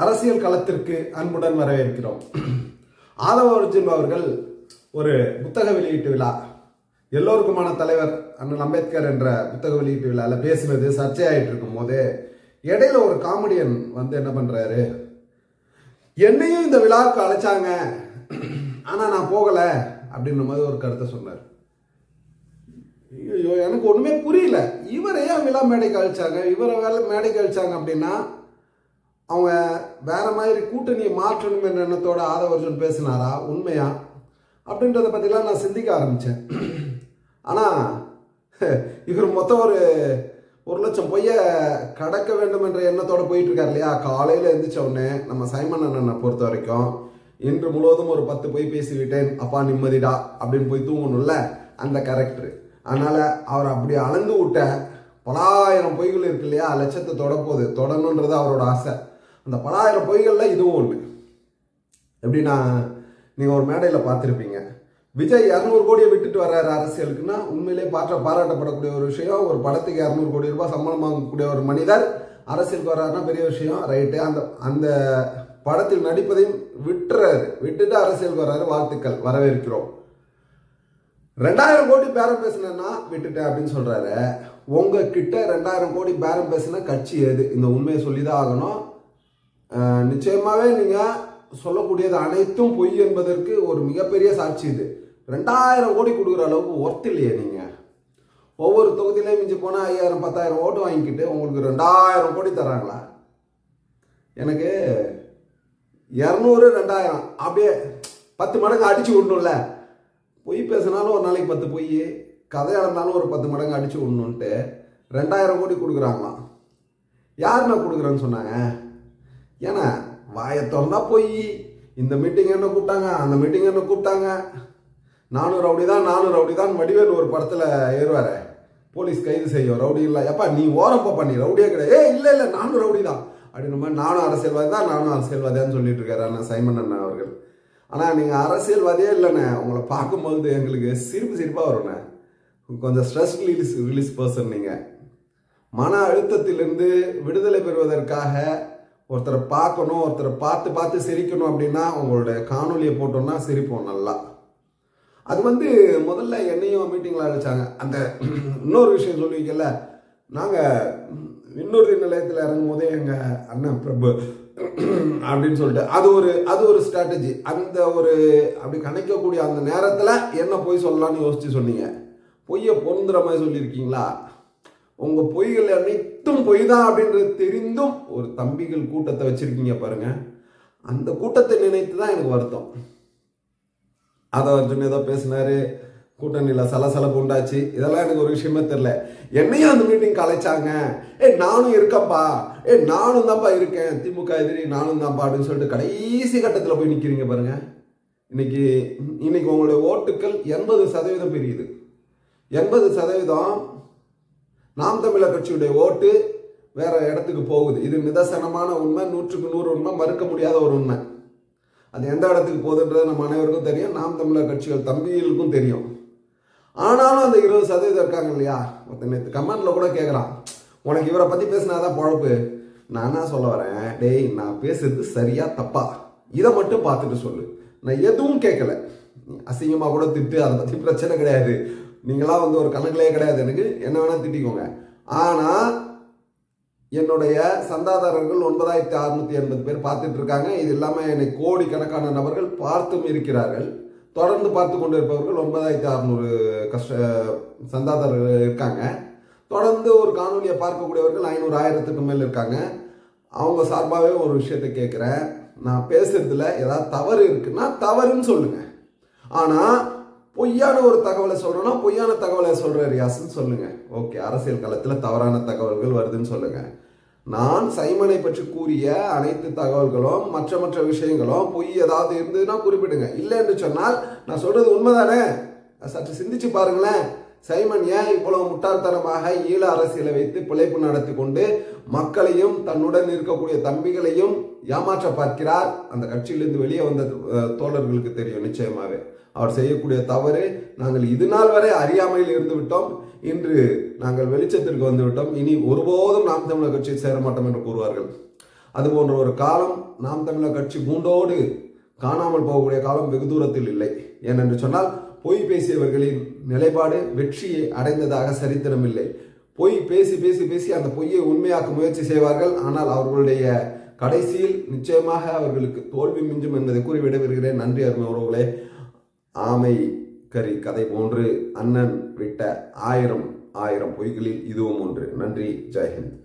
அரசியல் களத்திற்கு அன்புடன் வரவேற்கிறோம். ஆதவ அர்ஜுன் அவர்கள் ஒரு புத்தக வெளியீட்டு விழா, எல்லோருக்குமான தலைவர் அண்ணல் அம்பேத்கர் என்ற புத்தக வெளியீட்டு விழாவில் பேசினது சர்ச்சையாயிட்டு இருக்கும் போது இடையில ஒரு காமெடியன் வந்து என்ன பண்றாரு, என்னையும் இந்த விழாவுக்கு அழைச்சாங்க ஆனா நான் போகல அப்படின்ற மாதிரி ஒரு கருத்தை சொன்னார். ஐயோ, எனக்கு ஒண்ணுமே புரியல. இவரை ஏன் விழா மேடைக்கு அழைச்சாங்க? இவரை மேடைக்கு அழைச்சாங்க அப்படின்னா அவங்க வேற மாதிரி கூட்டணியை மாற்றணும் என்ற எண்ணத்தோட ஆதவ அர்ஜுன் பேசினாரா உண்மையா அப்படின்றத பத்திலாம் நான் சிந்திக்க ஆரம்பிச்சேன். ஆனா இவர் மொத்தம் ஒரு 1,00,000 பொய்ய கடக்க வேண்டும் என்ற எண்ணத்தோட போயிட்டு இருக்காரு இல்லையா. காலையில எந்திரிச்ச உடனே நம்ம சைமன் அண்ணனை பொறுத்த வரைக்கும் இன்று முழுவதும் ஒரு 10 பொய் பேசிவிட்டேன் அப்பா நிம்மதிடா அப்படின்னு போய் தூங்கணும்ல, அந்த கேரக்டர். அதனால அவர் அப்படி அளந்து விட்ட பலாயிரம் பொய்கள் இருக்கு இல்லையா, லட்சத்தை தொடணுன்றது அவரோட ஆசை. அந்த பலாயிரம் பொய்கள்ல இதுவும் ஒண்ணு. எப்படின்னா, நீங்க ஒரு மேடையில பார்த்துருப்பீங்க, விஜய் 200 கோடியை விட்டுட்டு வர்றாரு அரசியலுக்குன்னா உண்மையிலே பாராட்டப்படக்கூடிய ஒரு விஷயம். ஒரு படத்துக்கு 200 கோடி ரூபாய் சம்பளம் வாங்கக்கூடிய ஒரு மனிதர் அரசியலுக்கு வர்றாருன்னா பெரிய விஷயம், ரைட்டு. அந்த படத்தில் நடிப்பதையும் விட்டுட்டு அரசியலுக்கு வர்றாரு, வாழ்த்துக்கள், வரவேற்கிறோம். 2000 கோடி பேரம் பேசினா விட்டுட்டேன் அப்படின்னு சொல்றாரு. உங்ககிட்ட 2000 கோடி பேரம் பேசின கட்சி எது? இந்த உண்மையை சொல்லிதான் ஆகணும். நிச்சயமாவே நீங்க சொல்லக்கூடியது அனைத்தும் பொய் என்பதற்கு ஒரு மிகப்பெரிய சாட்சி இது. 2000 கோடி கொடுக்குற அளவுக்கு ஒர்த் இல்லையே நீங்க. ஒவ்வொரு தொகுதியிலையும் மிஞ்சி போனா 5000 10,000 ஓட்டு வாங்கிக்கிட்டு உங்களுக்கு 2000 கோடி தராங்களா? எனக்கு 200 2000 அப்படியே 10 மடங்கு அடிச்சு விடணும்ல. பொய் பேசினாலும் ஒரு நாளைக்கு 10 பொய், கதையா இருந்தாலும் ஒரு 10 மடங்கு அடிச்சு விடணுன்ட்டு 2000 கோடி கொடுக்குறாங்களாம். யார் நான் கொடுக்குறேன்னு சொன்னாங்க? ஏன்னா வாயை திறந்தா போய் இந்த மீட்டிங் என்ன கூப்பிட்டாங்க, அந்த மீட்டிங் என்ன கூப்பிட்டாங்க, நானும் ரவுடி தான் வடிவேல் ஒரு படத்துல ஏறுவாரு, போலீஸ் கைது செய்யும் ரவுடி இல்லை, எப்பா நீ ஓரப்பா பண்ணி ரவுடியே கிடையாது, இல்ல நானும் ரவுடி தான் அப்படின்ற மாதிரி, நானும் அரசியல்வாதியான்னு சொல்லிட்டு இருக்காரு அண்ணா சைமன் அண்ணா அவர்கள். ஆனா நீங்க அரசியல்வாதியே இல்லைண்ணே, உங்களை பார்க்கும்போது எங்களுக்கு சிரிப்பா வரும்ண்ணே. கொஞ்சம் ஸ்ட்ரெஸ் ரிலீஸ் பர்சன் நீங்க. மன அழுத்தத்திலிருந்து விடுதலை பெறுவதற்காக ஒருத்தரை பார்க்கணும், ஒருத்தரை பார்த்து சிரிக்கணும் அப்படின்னா உங்களுடைய காணொலியை போட்டோம்னா சிரிப்போம் நல்லா. அது வந்து முதல்ல என்னையும் மீட்டிங்ல அழைச்சாங்க. அந்த இன்னொரு விஷயம் சொல்லுவீங்கல்ல, நாங்க இன்னொரு நிலையத்தில் இறங்கும் போதே எங்க அண்ணன் பிரபு அப்படின்னு சொல்லிட்டு அது ஒரு ஸ்ட்ராட்டஜி. அந்த ஒரு அப்படி கணிக்கக்கூடிய அந்த நேரத்துல என்ன பொய் சொல்லலாம்னு யோசிச்சு சொன்னீங்க. பொய்ய பொருந்துற மாதிரி சொல்லியிருக்கீங்களா? உங்க பொய்கள் அனைத்தும் பொய் தான் அப்படின்றது தெரிந்தும் ஒரு தம்பிகள் கூட்டத்தை வச்சிருக்கீங்க பாருங்க. அந்த கூட்டத்தை நினைத்து தான் எனக்கு வருத்தம். ஆதவ அர்ஜுன் ஏதோ பேசினாரு, கூட்டணியில சலசலப்பு உண்டாச்சு, இதெல்லாம் எனக்கு ஒரு விஷயமே தெரியல. என்னையும் அந்த மீட்டிங் அழைச்சாங்க, நானும் இருக்கேன்ப்பா, நானும் தான்ப்பா இருக்கேன், திமுக எதிரி நானும் தான்ப்பா அப்படின்னு சொல்லிட்டு கடைசி கட்டத்தில் போய் நிற்கிறீங்க பாருங்க. இன்னைக்கு உங்களுடைய ஓட்டுக்கள் 80% பெரியுது. 80% நாம் தமிழர் கட்சியுடைய ஓட்டு வேற இடத்துக்கு போகுது. இது நிதர்சனமான உண்மை, 100க்கு 100 உண்மை, மறுக்க முடியாத ஒரு உண்மை. அது எந்த இடத்துக்கு போகுதுன்றது நம்ம அனைவருக்கும் தெரியும், நாம் தமிழர் கட்சிகள் தம்பிகளுக்கும் தெரியும். ஆனாலும் அந்த 20% இருக்காங்க இல்லையா. நேற்று கமெண்ட்ல கூட கேட்குறான், உனக்கு இவரை பத்தி பேசினாதான் பொழப்பு. நான் என்ன சொல்ல வரேன், டேய் நான் பேசுறது சரியா தப்பா இதை மட்டும் பார்த்துட்டு சொல்லு. நான் எதுவும் கேட்கல, அசிங்கமா கூட திட்டு, அதை பத்தி பிரச்சனை கிடையாது. நீங்களாம் வந்து ஒரு கணக்கிலே கிடையாது, எனக்கு என்ன வேணா திட்டிக்கோங்க. ஆனா என்னுடைய சந்தாதாரர்கள் 9680 பேர் பார்த்துட்டு இருக்காங்க. இது இல்லாம என்னை கோடிக்கணக்கான நபர்கள் பார்த்தும் இருக்கிறார்கள். தொடர்ந்து பார்த்து கொண்டு இருப்பவர்கள் 9600 சந்தாதாரர்கள் இருக்காங்க. தொடர்ந்து ஒரு காணொலியை பார்க்கக்கூடியவர்கள் 500,000க்கு மேல் இருக்காங்க. அவங்க சார்பாகவே ஒரு விஷயத்தை கேட்குறேன், நான் பேசுறதுல ஏதாவது தவறு இருக்குன்னா தவறுன்னு சொல்லுங்க. ஆனா பொய்யான ஒரு தகவலை சொல்றோம்னா பொய்யான தகவலை சொல்ற ரியாஸ்ன்னு சொல்லுங்க. ஓகே, அரசியல் களத்துல தவறான தகவல்கள் வருதுன்னு சொல்லுங்க. நான் சைமனை பற்றி கூறிய அனைத்து தகவல்களும் மற்ற விஷயங்களும் பொய் ஏதாவது இருந்ததுன்னா குறிப்பிடுங்க. இல்லை என்று சொன்னால் நான் சொல்றது உண்மைதானே, சற்று சிந்திச்சு பாருங்களேன். சைமன் ஏன் இவ்வளவு முட்டாள்தனமாக ஈழ அரசியலை வைத்து பிழைப்பு நடத்தி கொண்டு மக்களையும் தன்னுடன் இருக்கக்கூடிய தம்பிகளையும் ஏமாற்ற பார்க்கிறார்? அந்த கட்சியிலிருந்து வெளியே வந்த தோழர்களுக்கு தெரியும் நிச்சயமாவே அவர் செய்யக்கூடிய தவறு. நாங்கள் இது நாள் வரை அறியாமையில் இருந்து விட்டோம், இன்று நாங்கள் வெளிச்சத்திற்கு வந்து விட்டோம், இனி ஒருபோதும் நாம் தமிழர் கட்சியை சேர மாட்டோம் என்று கூறுவார்கள். அது போன்ற ஒரு காலம் நாம் தமிழர் கட்சி கூண்டோடு காணாமல் போகக்கூடிய காலம் வெகு தூரத்தில் இல்லை. ஏனென்று சொன்னால் பொய் பேசியவர்களின் நிலைப்பாடு வெற்றியை அடைந்ததாக சரித்திரம் இல்லை. பொய் பேசி பேசி பேசி அந்த பொய்யை உண்மையாக்க முயற்சி செய்வார்கள். ஆனால் அவர்களுடைய கடைசியில் நிச்சயமாக அவர்களுக்கு தோல்வி மிஞ்சும் என்பதை கூறி விடைபெறுகிறேன். நன்றி அருமை உறவுகளே. ஆமை கறி கதை போன்று அண்ணன் விட்ட 1000 பொய்களில் இதுவும் ஒன்று. நன்றி. ஜெய்ஹிந்த்.